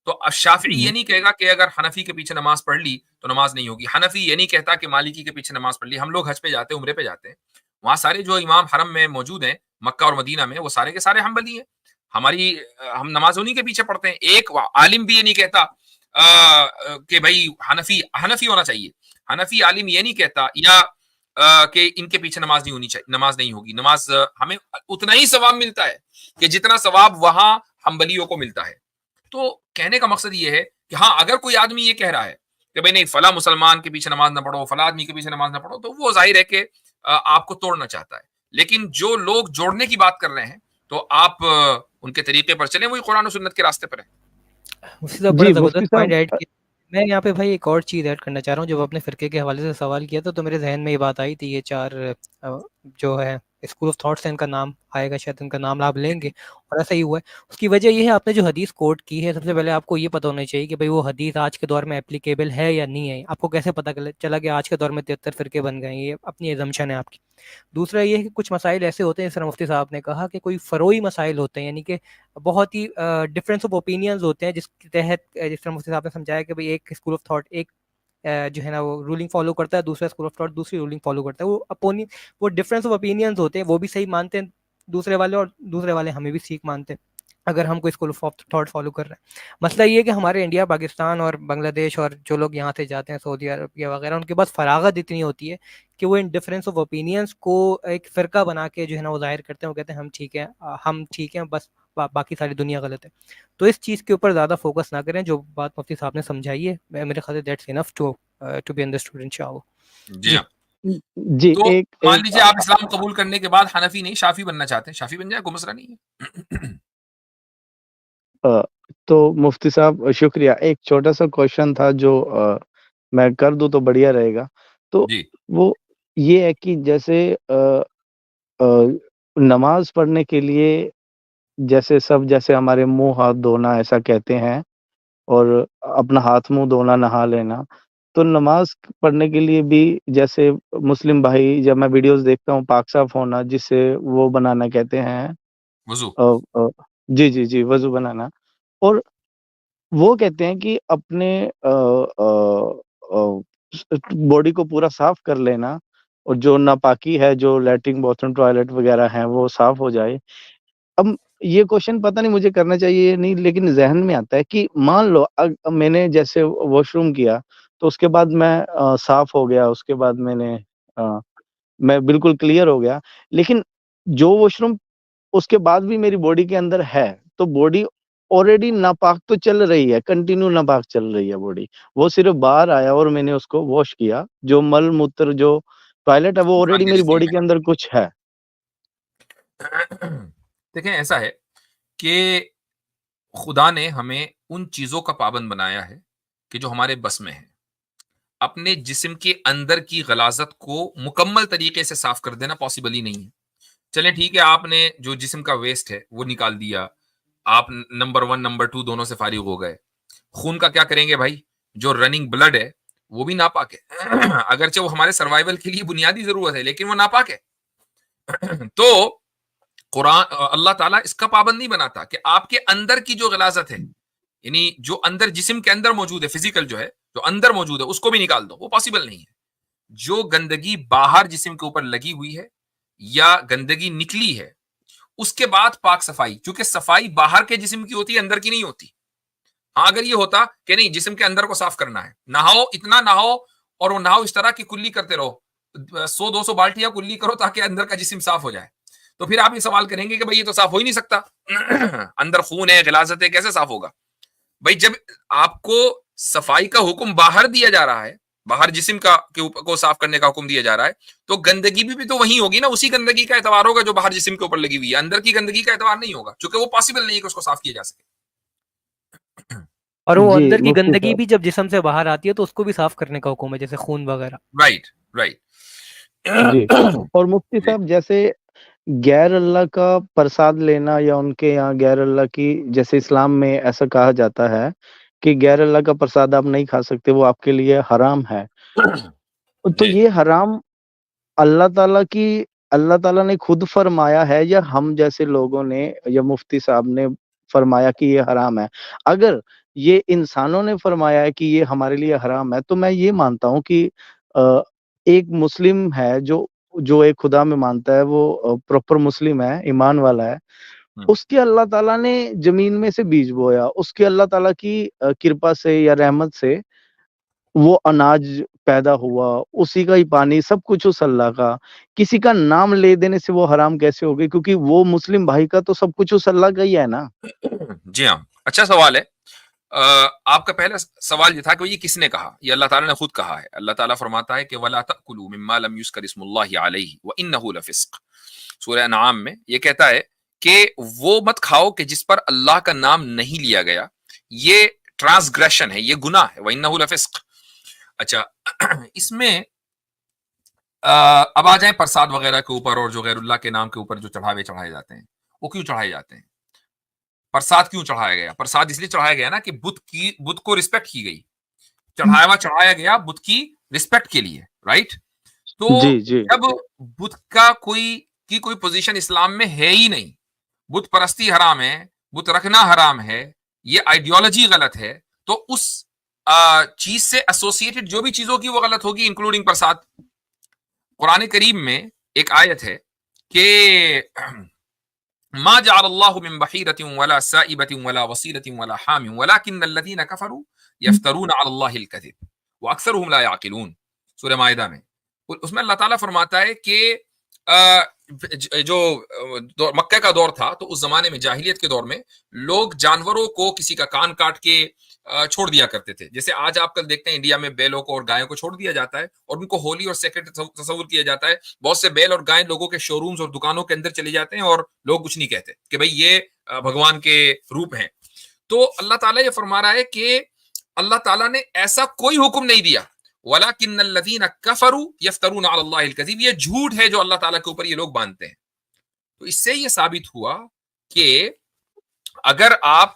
تو اب شافعی یہ نہیں کہے گا کہ اگر حنفی کے پیچھے نماز پڑھ لی تو نماز نہیں ہوگی. حنفی یہ نہیں کہتا کہ مالکی کے پیچھے نماز پڑھ لی. ہم لوگ حج پہ جاتے ہیں, عمرے پہ جاتے ہیں, وہاں سارے جو امام حرم میں موجود ہیں مکہ اور مدینہ میں, وہ سارے کے سارے حنبلی ہیں. ہم نماز انہی کے پیچھے پڑھتے ہیں. ایک عالم بھی یہ نہیں کہتا کہ بھائی حنفی ہونا چاہیے. حنفی عالم یہ نہیں کہتا یا کہ ان کے پیچھے نماز نہیں ہونی چاہیے, نماز نہیں ہوگی. نماز ہمیں اتنا ہی ثواب ملتا ہے کہ جتنا ثواب وہاں حنبلیوں کو ملتا ہے. تو کہنے کا مقصد یہ ہے کہ ہاں, اگر کوئی آدمی یہ کہہ رہا ہے کہ بھائی نہیں فلاں مسلمان کے پیچھے نماز نہ پڑھو, فلاں آدمی کے پیچھے نماز نہ پڑھو, تو وہ ظاہر ہے کہ آپ کو توڑنا چاہتا ہے. لیکن جو لوگ جوڑنے کی بات کر رہے ہیں تو آپ ان کے طریقے پر چلیں, وہی قرآن و سنت کے راستے پر ہیں. مفتی صاحب بڑا زبردست پوائنٹ ایڈ کیا. میں یہاں پہ بھائی ایک اور چیز ایڈ کرنا چاہ رہا ہوں. جب اپنے فرقے کے حوالے سے سوال کیا تو میرے ذہن میں یہ بات آئی تھی, یہ 4 جو ہے اسکول آف تھاٹ سے ان کا نام آئے گا، شاید ان کا نام آپ لیں گے، اور ایسا ہی ہوا ہے۔ اس کی وجہ یہ ہے آپ نے جو حدیث کوٹ کی ہے، سب سے پہلے آپ کو یہ پتہ ہونا چاہیے کہ بھئی وہ حدیث آج کے دور میں اپلیکیبل ہے یا نہیں ہے۔ آپ کو کیسے پتہ چلا کہ آج کے دور میں 73 فرقے بن گئے ہیں؟ یہ اپنی ایزمپشن ہے آپ کی۔ دوسرا یہ ہے کہ کچھ مسائل ایسے ہوتے ہیں، جس طرح مفتی صاحب نے کہا کہ کوئی فروعی مسائل ہوتے ہیں، یعنی کہ بہت ہی ڈفرینس آف اوپینینز ہوتے ہیں، جس کے تحت جس طرح مفتی صاحب نے سمجھایا کہ بھئی ایک اسکول آف تھاٹ ایک جو ہے نا وہ رولنگ فالو کرتا ہے، دوسرا اسکول آف تھاٹ دوسری رولنگ فالو کرتا ہے، وہ ڈفرینس آف اوپینینز ہوتے ہیں، وہ بھی صحیح مانتے ہیں دوسرے والے، اور دوسرے والے ہمیں بھی ٹھیک مانتے ہیں اگر ہم کوئی اسکول آف تھاٹ فالو کر رہے ہیں۔ مسئلہ یہ ہے کہ ہمارے انڈیا، پاکستان اور بنگلہ دیش اور جو لوگ یہاں سے جاتے ہیں سعودی عربیہ وغیرہ، ان کے پاس فراغت اتنی ہوتی ہے کہ وہ ان ڈفرینس آف اوپینینس کو ایک فرقہ بنا کے جو ہے نا وہ ظاہر کرتے ہیں، وہ کہتے ہیں ہم ٹھیک ہیں، بس باقی ساری دنیا غلط ہے۔ تو اس چیز کے اوپر زیادہ فوکس نہ کریں، جو بات مفتی صاحب نے سمجھائی ہے میرے خیال سے that's enough to be understood انشاءاللہ۔ جی ہاں، جی تو ایک مان لیجیے آپ اسلام قبول کرنے کے بعد حنفی نہیں شافی بننا چاہتے ہیں، شافی بن جائے، کوئی مسئلہ نہیں ہے۔ تو مفتی صاحب شکریہ، ایک چھوٹا سا کوشچن تھا جو میں کر دوں تو بڑھیا رہے گا۔ تو جی وہ یہ ہے کہ جیسے نماز پڑھنے کے لیے جیسے ہمارے منہ ہاتھ دھونا ایسا کہتے ہیں، اور اپنا ہاتھ منہ دھونا، نہا لینا، تو نماز پڑھنے کے لیے بھی جیسے مسلم بھائی، جب میں ویڈیوز دیکھتا ہوں، پاک صاف ہونا جسے وہ بنانا کہتے ہیں، وضو، جی جی جی، وضو بنانا، اور وہ کہتے ہیں کہ اپنے باڈی کو پورا صاف کر لینا، اور جو ناپاکی ہے، جو لیٹرنگ باتھ روم ٹوائلٹ وغیرہ ہیں، وہ صاف ہو جائے۔ اب یہ کوشچن پتہ نہیں مجھے کرنا چاہیے یا نہیں، لیکن ذہن میں آتا ہے کہ مان لو میں نے جیسے واش روم کیا تو اس کے بعد میں صاف ہو گیا، اس کے بعد میں بالکل کلیئر ہو گیا، لیکن جو واش روم اس کے بعد بھی میری باڈی کے اندر ہے، تو باڈی آلریڈی ناپاک تو چل رہی ہے، کنٹینیو ناپاک چل رہی ہے باڈی، وہ صرف باہر آیا اور میں نے اس کو واش کیا، جو مل موتر جو ٹوائلٹ ہے وہ انسان آلریڈی کے میری جسم باڈی میں۔ کے اندر کچھ ہے۔ دیکھیں ایسا ہے کہ خدا نے ہمیں ان چیزوں کا پابند بنایا ہے کہ جو ہمارے بس میں ہے۔ اپنے جسم کے اندر کی غلاظت کو مکمل طریقے سے صاف کر دینا پاسبل ہی نہیں ہے۔ چلیں ٹھیک ہے، آپ نے جو جسم کا ویسٹ ہے وہ نکال دیا، آپ نمبر 1 نمبر 2 دونوں سے فارغ ہو گئے۔ خون کا کیا کریں گے بھائی؟ جو رننگ بلڈ ہے وہ بھی ناپاک ہے، اگرچہ وہ ہمارے سروائیول کے لیے بنیادی ضرورت ہے، لیکن وہ ناپاک ہے۔ تو قرآن اللہ تعالیٰ اس کا پابند نہیں بناتا کہ آپ کے اندر کی جو غلاظت ہے، یعنی جو اندر جسم کے اندر موجود ہے، فزیکل جو ہے، جو اندر موجود ہے، اس کو بھی نکال دو، وہ پاسبل نہیں ہے۔ جو گندگی باہر جسم کے اوپر لگی ہوئی ہے یا گندگی نکلی ہے، اس کے بعد پاک صفائی، چونکہ صفائی باہر کے جسم کی ہوتی ہے، اندر کی نہیں ہوتی۔ ہاں اگر یہ ہوتا کہ نہیں جسم کے اندر کو صاف کرنا ہے، نہاؤ، اتنا نہاؤ، اور وہ نہاؤ اس طرح کی کلی کرتے رہو، 100-200 بالٹیاں کلی کرو تاکہ اندر کا جسم صاف ہو جائے، تو پھر آپ یہ سوال کریں گے کہ بھائی یہ تو صاف ہو ہی نہیں سکتا، اندر خون ہے، غلاظت ہے، کیسے صاف ہوگا؟ بھائی جب آپ کو صفائی کا حکم باہر دیا جا رہا ہے، باہر جسم کو صاف کرنے کا حکم دیا جا رہا ہے، تو گندگی بھی تو وہی ہوگی نا، اسی گندگی کا اعتبار ہوگا جو باہر جسم کے اوپر لگی ہوئی ہے، اندر کی گندگی کا اعتبار نہیں ہوگا، چونکہ وہ پاسبل نہیں ہے کہ اس کو صاف کیا جا سکے۔ اور وہ جی اندر کی مفتی گندگی صاحب، بھی جب جسم سے باہر آتی ہے تو اس کو بھی صاف کرنے کا حکم ہے، جیسے خون وغیرہ۔ رائٹ جی، اور مفتی جی صاحب جیسے غیر اللہ کا پرساد لینا، یا ان کے یہاں غیر اللہ کی، جیسے اسلام میں ایسا کہا جاتا ہے کہ غیر اللہ کا پرساد آپ نہیں کھا سکتے، وہ آپ کے لیے حرام ہے، تو جی یہ حرام اللہ تعالیٰ نے خود فرمایا ہے، یا ہم جیسے لوگوں نے یا مفتی صاحب نے فرمایا کہ یہ حرام ہے؟ اگر یہ انسانوں نے فرمایا ہے کہ یہ ہمارے لیے حرام ہے، تو میں یہ مانتا ہوں کہ ایک مسلم ہے جو ایک خدا میں مانتا ہے، وہ پراپر مسلم ہے، ایمان والا ہے، اس کے اللہ تعالیٰ نے زمین میں سے بیج بویا، اس کے اللہ تعالیٰ کی کرپا سے یا رحمت سے وہ اناج پیدا ہوا، اسی کا ہی پانی، سب کچھ اس اللہ کا، کسی کا نام لے دینے سے وہ حرام کیسے ہو گئی؟ کیونکہ وہ مسلم بھائی کا تو سب کچھ اس اللہ کا ہی ہے نا۔ جی ہاں، اچھا سوال ہے۔ آپ کا پہلا سوال یہ تھا کہ یہ کس نے کہا؟ یہ اللہ تعالیٰ نے خود کہا ہے۔ اللہ تعالیٰ فرماتا ہے کہ وَلَا تَأْكُلُوا مِمَّا لَمْ يُذْكَرِ اسْمُ اللَّهِ عَلَيْهِ وَإِنَّهُ لَفِسْقٌ۔ سورہ انعام میں یہ کہتا ہے کہ وہ مت کھاؤ کہ جس پر اللہ کا نام نہیں لیا گیا، یہ ٹرانسگریشن ہے، یہ گناہ ہے، وَإِنَّهُ لَفِسْقٌ۔ اچھا اس میں اب آ جائیں پرساد وغیرہ کے اوپر اور جو غیر اللہ کے نام کے اوپر جو چڑھاوے چڑھائے جاتے ہیں، وہ کیوں چڑھائے جاتے ہیں؟ پرساد کیوں چڑھایا گیا؟ پرساد اس لیے چڑھایا گیا نا کہ بت کو رسپیکٹ کی گئی، چڑھایا گیا بت کی رسپیکٹ کے لیے، رائٹ؟ تو جی جی جب بت کا کوئی پوزیشن اسلام میں ہے ہی نہیں، بت پرستی حرام ہے، بت رکھنا حرام ہے، یہ آئیڈیالوجی غلط ہے، تو اس چیز سے ایسوسیٹڈ جو بھی چیزوں کی وہ غلط ہوگی، انکلوڈنگ پرساد۔ قرآن کریم میں ایک آیت ہے کہ ما جعل اللہ من بحیرۃ ولا سائبۃ ولا وصیلۃ ولا حام ولکن الذین کفروا یفترون علی اللہ الکذب واکثرهم لا یعقلون، سورہ مائدہ میں۔ اس میں اللہ تعالیٰ فرماتا ہے کہ جو مکہ کا دور تھا تو اس زمانے میں، جاہلیت کے دور میں، لوگ جانوروں کو کسی کا کان کاٹ کے چھوڑ دیا کرتے تھے۔ جیسے آج آپ کل دیکھتے ہیں انڈیا میں بیلوں کو اور گایوں کو چھوڑ دیا جاتا ہے اور ان کو ہولی اور سیکرٹ تصور کیا جاتا ہے۔ بہت سے بیل اور گائے لوگوں کے شو رومز اور دکانوں کے اندر چلے جاتے ہیں اور لوگ کچھ نہیں کہتے کہ بھئی یہ بھگوان کے روپ ہیں۔ تو اللہ تعالیٰ یہ فرما رہا ہے کہ اللہ تعالیٰ نے ایسا کوئی حکم نہیں دیا، وَلَكِنَّ الَّذِينَ كَفَرُوا يَفْتَرُونَ عَلَى اللَّهِ الْكَذِبَ، یہ جھوٹ ہے جو اللہ تعالیٰ کے اوپر یہ لوگ باندھتے ہیں۔ تو اس سے یہ ثابت ہوا کہ اگر آپ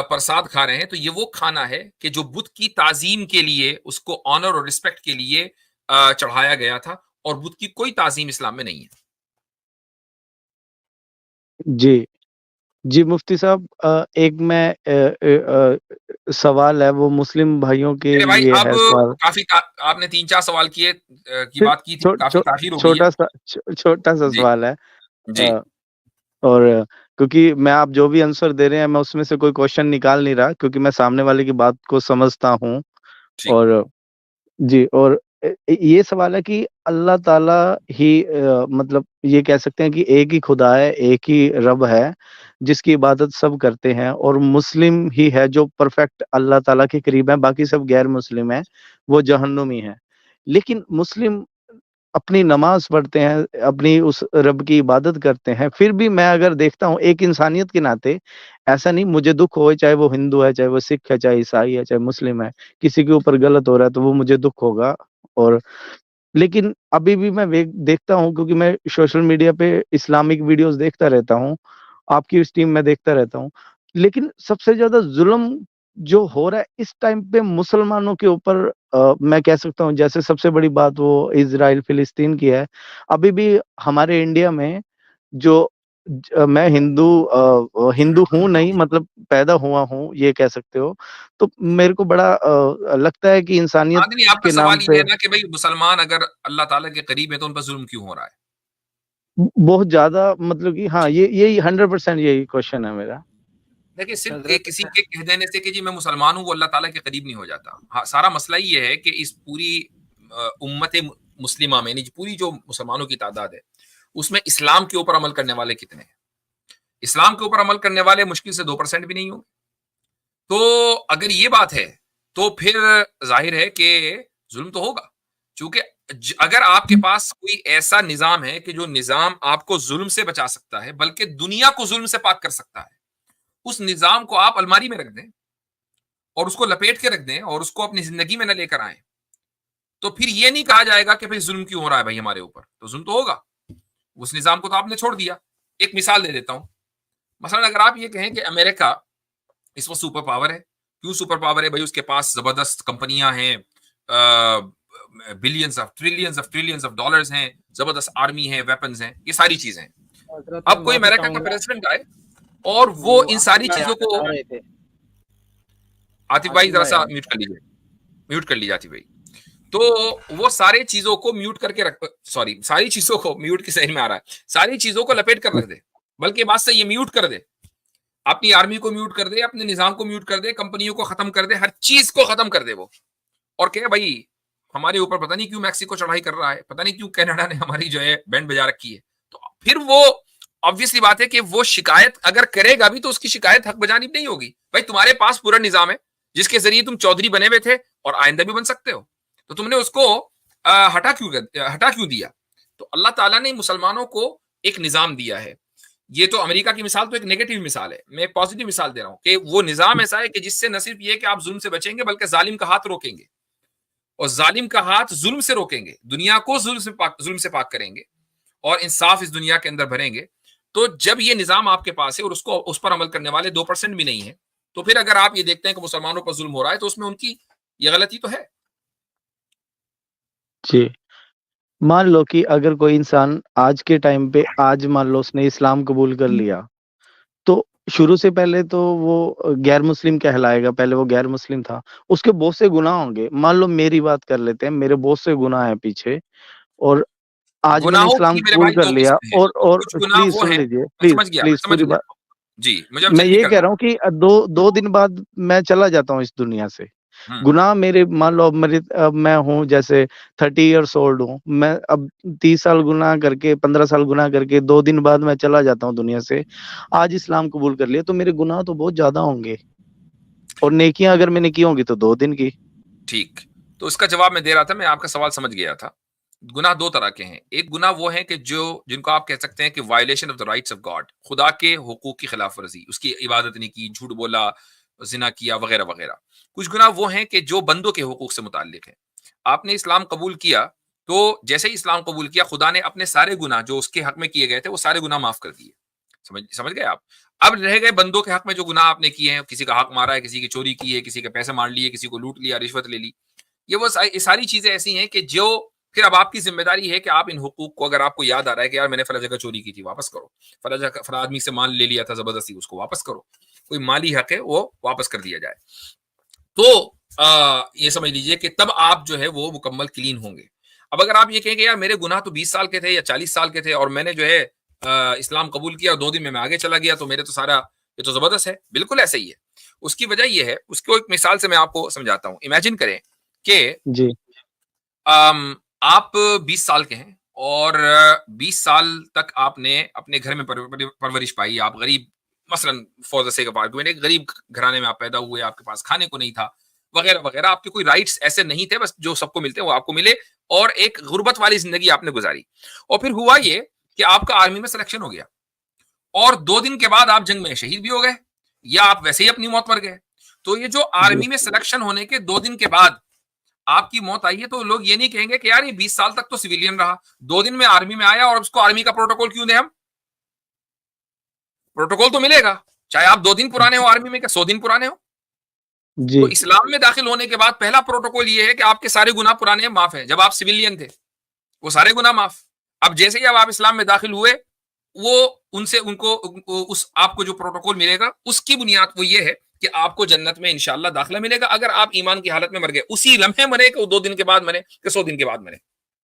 پرساد کھا رہے ہیں تو یہ وہ کھانا ہے کہ جو بت کی تعظیم کے لیے، اس کو آنر اور رسپیکٹ کے لیے چڑھایا گیا تھا، اور بت کی کوئی تعظیم اسلام میں نہیں ہے۔ جی جی مفتی صاحب، ایک میں سوال ہے وہ مسلم بھائیوں کے میرے بھائی لیے اب ہے سوال۔ کافی آپ نے 3-4 سوال کی بات کی تھی، کافی تاخیر ہو گئی ہے۔ چھوٹا سا جی سوال ہے، جی اور کیونکہ میں آپ جو بھی آنسر دے رہے ہیں میں اس میں سے کوئی کوشچن نکال نہیں رہا، کیونکہ میں سامنے والے کی بات کو سمجھتا ہوں۔ ٹھیک۔ اور جی، اور یہ سوال ہے کہ اللہ تعالیٰ ہی مطلب یہ کہہ سکتے ہیں کہ ایک ہی خدا ہے، ایک ہی رب ہے جس کی عبادت سب کرتے ہیں، اور مسلم ہی ہے جو پرفیکٹ اللہ تعالیٰ کے قریب ہیں، باقی سب غیر مسلم ہیں، وہ جہنمی ہیں۔ لیکن مسلم اپنی نماز پڑھتے ہیں، اپنی اس رب کی عبادت کرتے ہیں، پھر بھی میں اگر دیکھتا ہوں ایک انسانیت کے ناطے، ایسا نہیں مجھے دکھ ہوئے، چاہے وہ ہندو ہے، چاہے وہ سکھ ہے، چاہے عیسائی ہے، چاہے مسلم ہے، کسی کے اوپر غلط ہو رہا ہے تو وہ مجھے دکھ ہوگا۔ اور لیکن ابھی بھی میں دیکھتا ہوں، کیونکہ میں سوشل میڈیا پہ اسلامک ویڈیوز دیکھتا رہتا ہوں، آپ کی اس ٹیم میں دیکھتا رہتا ہوں، لیکن سب سے زیادہ ظلم جو ہو رہا ہے اس ٹائم پہ مسلمانوں کے اوپر، میں کہہ سکتا ہوں جیسے سب سے بڑی بات وہ اسرائیل فلسطین کی ہے۔ ابھی بھی ہمارے انڈیا میں جو میں ہندو ہوں نہیں، مطلب پیدا ہوا ہوں یہ کہہ سکتے ہو، تو میرے کو بڑا لگتا ہے کہ انسانیت نہیں، آپ کا کے نام سوال یہ پہ ہے نا کہ بھئی مسلمان اگر اللہ تعالیٰ کے قریب ہے تو ان پر ظلم کیوں ہو رہا ہے؟ بہت زیادہ، مطلب کہ ہاں یہی 100% یہی کوشچن ہے میرا۔ دیکھیں صرف حضرت کسی کے کہہ دینے سے کہ جی میں مسلمان ہوں وہ اللہ تعالیٰ کے قریب نہیں ہو جاتا۔ ہاں، سارا مسئلہ یہ ہے کہ اس پوری امت مسلمہ میں، یعنی پوری جو مسلمانوں کی تعداد ہے اس میں اسلام کے اوپر عمل کرنے والے کتنے ہیں؟ اسلام کے اوپر عمل کرنے والے مشکل سے 2% بھی نہیں ہوں۔ تو اگر یہ بات ہے تو پھر ظاہر ہے کہ ظلم تو ہوگا، چونکہ اگر آپ کے پاس کوئی ایسا نظام ہے کہ جو نظام آپ کو ظلم سے بچا سکتا ہے بلکہ دنیا کو ظلم سے پاک کر سکتا ہے، اس نظام کو آپ الماری میں رکھ دیں اور اس کو لپیٹ کے رکھ دیں اور اس کو اپنی زندگی میں نہ لے کر آئیں، تو پھر یہ نہیں کہا جائے گا کہ بھئی ظلم کیوں ہو رہا ہے بھائی ہمارے اوپر، تو ظلم تو ہوگا۔ اس نظام کو تو آپ نے چھوڑ دیا۔ ایک مثال دے دیتا ہوں، مثلا اگر آپ یہ کہیں کہ امریکہ اس وقت سپر پاور ہے، کیوں سپر پاور ہے؟ بھائی اس کے پاس زبردست کمپنیاں ہیں، billions of trillions of dollars ہیں، زبردست آرمی ہے، ویپنز ہیں، یہ ساری چیزیں ہیں۔ حضرت اب کوئی امریکہ کا پریزیڈنٹ آئے اور وہ ان ساری چیزوں کو، عاطف بھائی ذرا سا میوٹ کر لیجیے، میوٹ کر لیجیے عاطف بھائی، تو وہ سارے چیزوں کو میوٹ کر کے رکھ، ساری چیزوں کو میوٹ کی صحیح میں آ رہا ہے، ساری چیزوں کو لپیٹ کر رکھ دے، بلکہ بات سے یہ میوٹ کر دے، اپنی آرمی کو میوٹ کر دے، اپنے نظام کو میوٹ کر دے، کمپنیوں کو ختم کر دے، ہر چیز کو ختم کر دے وہ، اور کہ بھائی ہمارے اوپر پتہ نہیں کیوں میکسیکو چڑھائی کر رہا ہے، پتہ نہیں کیوں کینیڈا نے ہماری جو ہے بینڈ بجا رکھی ہے، تو پھر وہ obviously بات ہے کہ وہ شکایت اگر کرے گا بھی تو اس کی شکایت حق بجانب نہیں ہوگی۔ بھائی تمہارے پاس پورا نظام ہے جس کے ذریعے تم چودھری بنے ہوئے تھے اور آئندہ بھی بن سکتے ہو، تو تم نے اس کو ہٹا کیوں دیا؟ تو اللہ تعالیٰ نے مسلمانوں کو ایک نظام دیا ہے۔ یہ تو امریکہ کی مثال تو ایک نیگیٹو مثال ہے، میں ایک پازیٹو مثال دے رہا ہوں کہ وہ نظام ایسا ہے کہ جس سے نہ صرف یہ کہ آپ ظلم سے بچیں گے بلکہ ظالم کا ہاتھ روکیں گے، اور ظالم کا ہاتھ ظلم سے روکیں گے, دنیا کو ظلم سے پاک کریں گے اور انصاف اس دنیا کے اندر بھریں گے. تو جب یہ نظام آپ کے پاس ہے اور اس پر عمل کرنے والے 2% بھی نہیں ہے, تو پھر اگر آپ یہ دیکھتے ہیں کہ مسلمانوں پر ظلم ہو رہا ہے تو اس میں ان کی یہ غلطی تو ہے. جی مان لو کہ اگر کوئی انسان آج کے ٹائم پہ آج مان لو اس نے اسلام قبول کر لیا, تو شروع سے پہلے تو وہ غیر مسلم کہلائے گا, پہلے وہ غیر مسلم تھا, اس کے بہت سے گناہ ہوں گے. مان لو میری بات کر لیتے ہیں, میرے بہت سے گناہ ہیں پیچھے, اور آج میں نے گناہوں اسلام کی میرے قبول بھائی کر دو لیا, قسمیں ہیں. اور کچھ گناہ پلیز وہ سن ہیں, لیجئے, میں پلیز سمجھ گیا, پلیز پوری بات. جی مجھے اب میں جلدی یہ کہہ کرنا رہا ہوں کہ دو دن بعد میں چلا جاتا ہوں اس دنیا سے. ہے. گناہ میرے مان لو اب میں ہوں جیسے 30 ایئرس اولڈ ہوں, میں اب 30 سال گناہ کر کے 15 سال گناہ کر کے 2 دن بعد میں چلا جاتا ہوں دنیا سے. آج اسلام قبول کر لیا تو میرے گناہ تو بہت زیادہ ہوں گے, اور نیکیاں اگر میں نے کی ہوں گی تو 2 دن کی. ٹھیک, تو اس کا جواب میں دے رہا تھا, میں آپ کا سوال سمجھ گیا تھا. گناہ 2 طرح کے ہیں. ایک گناہ وہ ہیں کہ جن کو آپ کہہ سکتے ہیں کہ violation of the rights of God, خدا کے حقوق کی خلاف ورزی, اس کی عبادت نہیں کی, جھوٹ بولا, زنا کیا وغیرہ وغیرہ. کچھ گناہ وہ ہیں کہ جو بندوں کے حقوق سے متعلق ہیں. آپ نے اسلام قبول کیا تو جیسے ہی اسلام قبول کیا, خدا نے اپنے سارے گناہ جو اس کے حق میں کیے گئے تھے وہ سارے گناہ معاف کر دیے. سمجھ گئے آپ؟ اب رہ گئے بندوں کے حق میں جو گناہ آپ نے کیے ہیں, کسی کا حق مارا ہے, کسی کی چوری کی ہے, کسی کے پیسے مار لیے, کسی کو لوٹ لیا, رشوت لے لی. یہ ساری چیزیں ایسی ہیں کہ جو پھر اب آپ کی ذمہ داری ہے کہ آپ ان حقوق کو, اگر آپ کو یاد آ رہا ہے کہ یار میں نے فلاں جگہ چوری کی تھی, واپس کرو. فلاں آدمی سے مال لے لیا تھا زبردستی, اس کو واپس کرو. کوئی مالی حق ہے وہ واپس کر دیا جائے. تو یہ سمجھ لیجئے کہ تب آپ جو ہے وہ مکمل کلین ہوں گے. اب اگر آپ یہ کہیں کہ یار میرے گناہ تو 20 سال کے تھے یا 40 سال کے تھے اور میں نے جو ہے اسلام قبول کیا اور 2 دن میں آگے چلا گیا, تو میرے تو سارا یہ تو زبردست ہے. بالکل ایسا ہی ہے. اس کی وجہ یہ ہے, اس کو ایک مثال سے میں آپ کو سمجھاتا ہوں. امیجن کریں کہ جی آپ 20 سال کے ہیں اور 20 سال تک آپ نے اپنے گھر میں پرورش پائی. آپ غریب, مثلا for the sake of argument, ایک غریب گھرانے میں آپ پیدا ہوئے, آپ کے پاس کھانے کو نہیں تھا وغیرہ وغیرہ. آپ کے کوئی رائٹس ایسے نہیں تھے, بس جو سب کو ملتے ہیں وہ آپ کو ملے, اور ایک غربت والی زندگی آپ نے گزاری. اور پھر ہوا یہ کہ آپ کا آرمی میں سلیکشن ہو گیا, اور 2 دن کے بعد آپ جنگ میں شہید بھی ہو گئے, یا آپ ویسے ہی اپنی موت مر گئے. تو یہ جو آرمی میں سلیکشن ہونے کے 2 دن کے بعد آپ کی موت آئی ہے, تو لوگ یہ نہیں کہیں گے کہ یار یہ 20 سال تک تو سویلین رہا, 2 دن میں آرمی میں آیا, اور اس کو آرمی کا پروٹوکول کیوں دیں ہم؟ پروٹوکول تو ملے گا, چاہے آپ 2 دن پرانے ہو آرمی میں, کہ 100 دن پرانے ہو. جی تو اسلام میں داخل ہونے کے بعد پہلا پروٹوکول یہ ہے کہ آپ کے سارے گناہ پرانے ہیں, معاف ہیں. جب آپ سویلین تھے وہ سارے گناہ معاف. اب جیسے ہی اب آپ اسلام میں داخل ہوئے, وہ ان کو آپ کو جو پروٹوکول ملے گا اس کی بنیاد وہ یہ ہے کہ آپ کو جنت میں انشاءاللہ داخلہ ملے گا, اگر آپ ایمان کی حالت میں مر گئے, اسی لمحے مرے کہ 2 دن کے بعد مرے کہ 100 دن کے بعد مرے.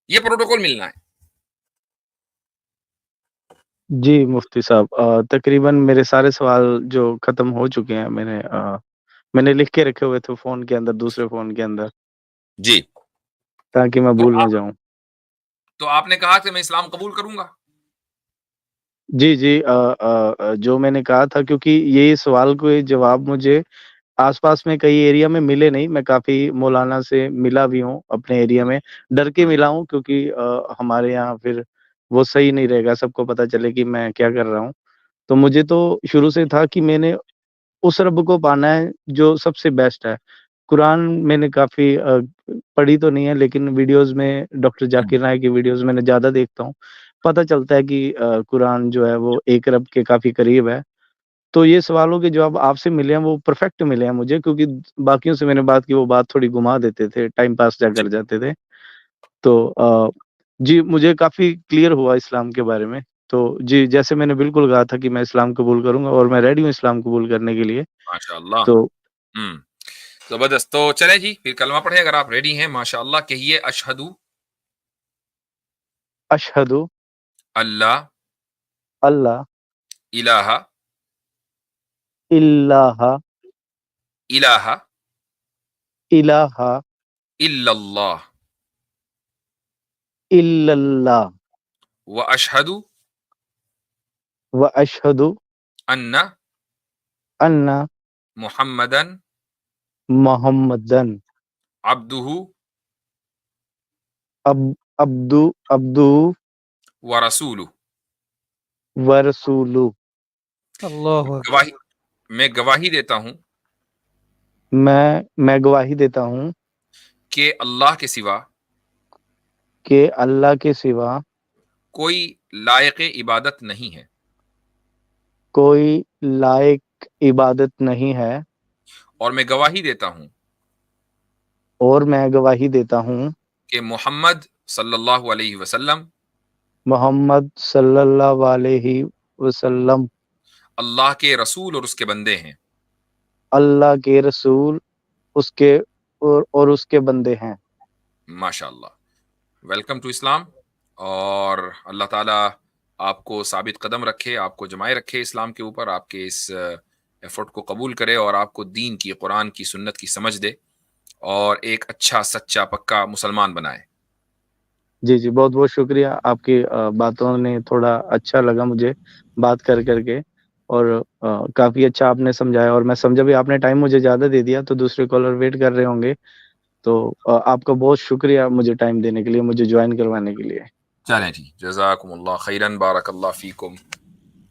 یہ پروٹوکول ملنا ہے. جی مفتی صاحب, تقریباً میرے سارے سوال جو ختم ہو چکے ہیں, میں نے لکھ کے رکھے ہوئے تھے فون کے اندر, دوسرے فون کے اندر, جی, تاکہ میں بھول نہ جاؤں. تو آپ نے کہا کہ میں اسلام قبول کروں گا. جی جی, جو میں نے کہا تھا, کیونکہ یہ سوال کو جواب مجھے آس پاس میں کئی ایریا میں ملے نہیں. میں کافی مولانا سے ملا بھی ہوں اپنے ایریا میں, ڈر کے ملا ہوں, کیونکہ ہمارے یہاں پھر وہ صحیح نہیں رہے گا, سب کو پتا چلے کہ میں کیا کر رہا ہوں. تو مجھے تو شروع سے تھا کہ میں نے اس رب کو پانا ہے جو سب سے بیسٹ ہے. قرآن میں نے کافی پڑھی تو نہیں ہے, لیکن ویڈیوز میں ڈاکٹر ذاکر نائک کی ویڈیوز میں نے زیادہ دیکھتا ہوں. پتہ چلتا ہے کہ قرآن جو ہے وہ ایک رب کے کافی قریب ہے. تو یہ سوالوں کے جواب آپ سے ملے ہیں وہ پرفیکٹ ملے ہیں مجھے, کیونکہ باقیوں سے میں نے بات کی, وہ بات تھوڑی گھما دیتے تھے, ٹائم پاس جا کر جاتے تھے. تو جی مجھے کافی کلیئر ہوا اسلام کے بارے میں. تو جی, جیسے میں نے بالکل کہا تھا کہ میں اسلام قبول کروں گا, اور میں ریڈی ہوں اسلام قبول کرنے کے لیے. ماشاءاللہ, تو زبردست. تو چلیں جی, پھر کلمہ پڑھیں اگر آپ ریڈی ہیں. ماشاءاللہ کہیے, اشہدو اشہدو اللہ اللہ الہ اللہ الہ الہ الا اللہ الا اللہ واشہدو واشہدو ان ان محمدن محمدن عبدہ عبدو ورسولہ. ورسولو. اللہ اکبر. میں گواہی دیتا ہوں میں گواہی دیتا ہوں کہ اللہ کے سوا کہ اللہ کے سوا کوئی لائق عبادت نہیں ہے، کوئی لائق عبادت نہیں ہے، اور میں گواہی دیتا ہوں اور میں گواہی دیتا ہوں کہ محمد صلی اللہ علیہ وسلم محمد صلی اللہ علیہ وسلم اللہ کے رسول اور اس کے بندے ہیں۔ اللہ کے رسول اس کے اور اس کے بندے ہیں۔ ماشاء اللہ، ویلکم ٹو اسلام، اور اللہ تعالیٰ آپ کو ثابت قدم رکھے، آپ کو جمائے رکھے اسلام کے اوپر، آپ کے اس ایفرٹ کو قبول کرے اور آپ کو دین کی، قرآن کی، سنت کی سمجھ دے اور ایک اچھا سچا پکا مسلمان بنائے۔ جی جی، بہت بہت شکریہ، آپ کی باتوں نے تھوڑا اچھا لگا مجھے بات کر کے، اور کافی اچھا آپ نے سمجھایا، اور میں سمجھا بھی آپ نے ٹائم مجھے زیادہ دے دیا، تو دوسرے کالر ویٹ کر رہے ہوں گے، تو آپ کا بہت شکریہ مجھے ٹائم دینے کے لیے، مجھے جوائن کروانے کے لیے۔ چلیں جی، جزاکم اللہ خیرن، بارک اللہ فیکم۔